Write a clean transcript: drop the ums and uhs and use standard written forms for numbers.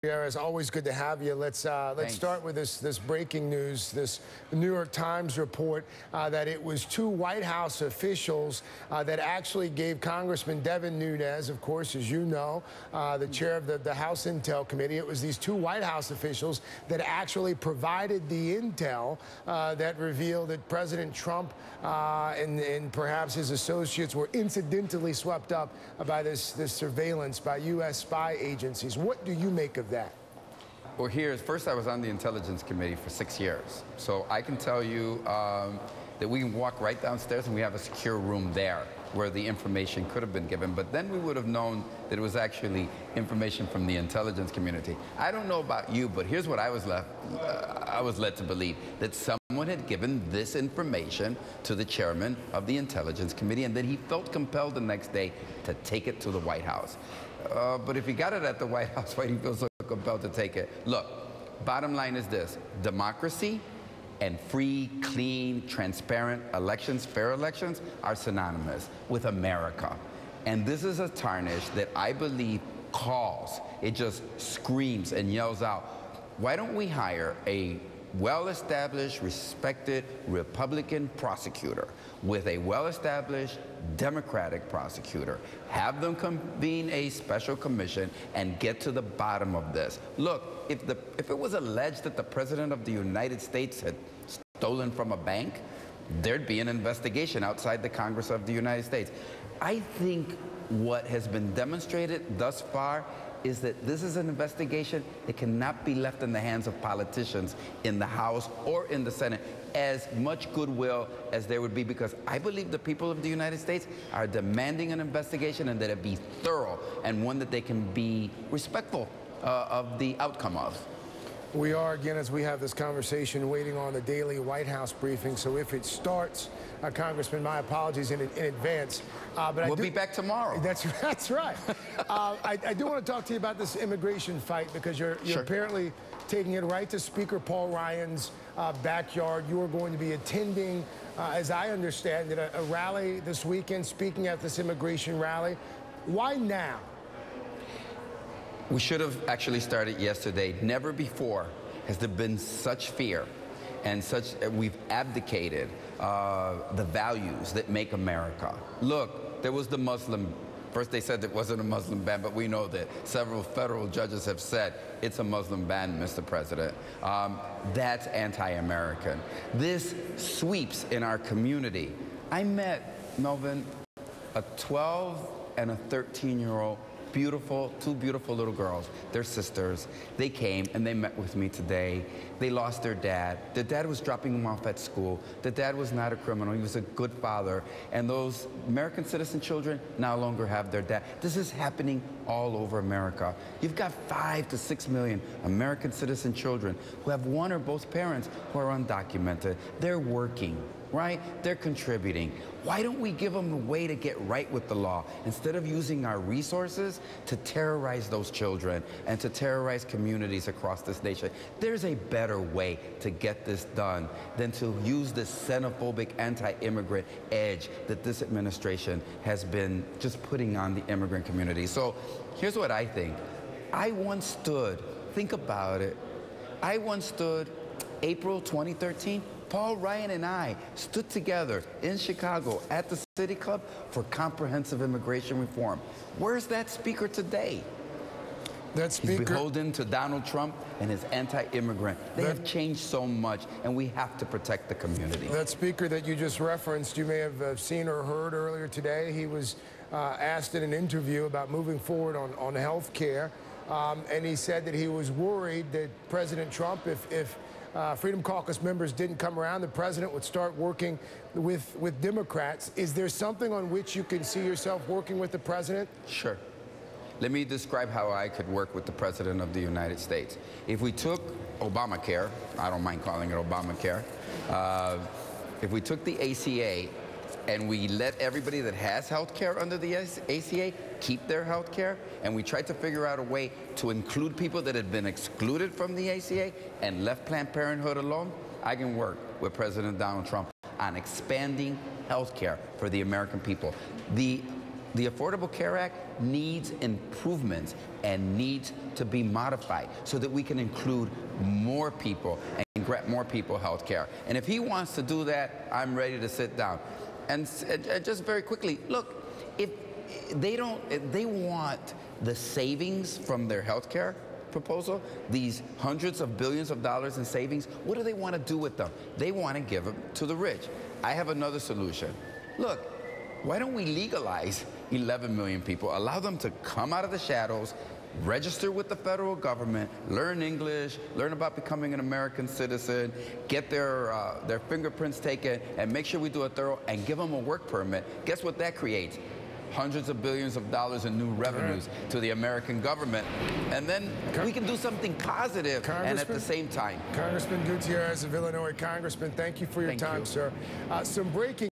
Gutiérrez, always good to have you. Let's start with this breaking news. The New York Times report that it was two White House officials that actually gave Congressman Devin Nunes, of course, as you know, the chair of the House Intel Committee. It was these two White House officials that actually provided the intel that revealed that President Trump and perhaps his associates were incidentally swept up by this surveillance by U.S. spy agencies. What do you make of that? Well, first I was on the Intelligence Committee for 6 years. So I can tell you that we can walk right downstairs and we have a secure room there where the information could have been given. But then we would have known that it was actually information from the intelligence community. I don't know about you, but here's what I was led to believe, that someone had given this information to the chairman of the Intelligence Committee and that he felt compelled the next day to take it to the White House. But if he got it at the White House, why do you feel so compelled to take it? Look, bottom line is this: democracy and free, clean, transparent elections, fair elections, are synonymous with America. And this is a tarnish that I believe calls, it just screams and yells out, why don't we hire a well-established, respected Republican prosecutor with a well-established Democratic prosecutor, have them convene a special commission and get to the bottom of this. Look, if it was alleged that the President of the United States had stolen from a bank, there'd be an investigation outside the Congress of the United States. I think what has been demonstrated thus far is that this is an investigation that cannot be left in the hands of politicians in the House or in the Senate, as much goodwill as there would be, because I believe the people of the United States are demanding an investigation and that it be thorough and one that they can be respectful of the outcome of. We are, again, as we have this conversation, waiting on the daily White House briefing. So if it starts, Congressman, my apologies in advance. But we'll be back tomorrow. That's right. I do want to talk to you about this immigration fight, because you're Sure. apparently taking it right to Speaker Paul Ryan's backyard. You are going to be attending, as I understand it, a rally this weekend, speaking at this immigration rally. Why now? We should have actually started yesterday. Never before has there been such fear and we've abdicated the values that make America. Look, there was the Muslim. First they said it wasn't a Muslim ban, but we know that several federal judges have said it's a Muslim ban, Mr. President. That's anti-American. This sweeps in our community. I met, Melvin, a 12 and a 13-year-old two beautiful little girls. They're sisters. They came and they met with me today. They lost their dad. Their dad was dropping them off at school. The dad was not a criminal. He was a good father. And those American citizen children no longer have their dad. This is happening all over America. You've got 5 to 6 million American citizen children who have one or both parents who are undocumented. They're working, right? They're contributing. Why don't we give them a way to get right with the law instead of using our resources to terrorize those children and to terrorize communities across this nation? There's a better way to get this done than to use this xenophobic, anti-immigrant edge that this administration has been just putting on the immigrant community. So here's what I think. I once stood, think about it, I once stood April 2013, Paul Ryan and I stood together in Chicago at the City Club for comprehensive immigration reform. Where's that speaker today? That speaker, he's beholden to Donald Trump and his anti-immigrant. They have changed so much, and we have to protect the community. That speaker that you just referenced, you may have seen or heard earlier today. He was asked in an interview about moving forward on health care, and he said that he was worried that President Trump, if Freedom Caucus members didn't come around, the president would start working with Democrats. Is there something on which you can see yourself working with the president? Sure. Let me describe how I could work with the President of the United States. If we took Obamacare, I don't mind calling it Obamacare, if we took the ACA and we let everybody that has health care under the ACA keep their health care, and we tried to figure out a way to include people that had been excluded from the ACA and left Planned Parenthood alone, I can work with President Donald Trump on expanding health care for the American people. The The Affordable Care Act needs improvements and needs to be modified so that we can include more people and grant more people health care. And if he wants to do that, I'm ready to sit down. And just very quickly, look, if they want the savings from their health care proposal, these hundreds of billions of dollars in savings, what do they want to do with them? They want to give them to the rich. I have another solution. Look, why don't we legalize 11 million people, allow them to come out of the shadows, register with the federal government, learn English, learn about becoming an American citizen, get their fingerprints taken, and make sure we do a thorough, and give them a work permit. Guess what that creates? Hundreds of billions of dollars in new revenues to the American government. And then we can do something positive and at the same time. Congressman Gutiérrez of Illinois, Congressman, thank you for your time, sir. Some breaking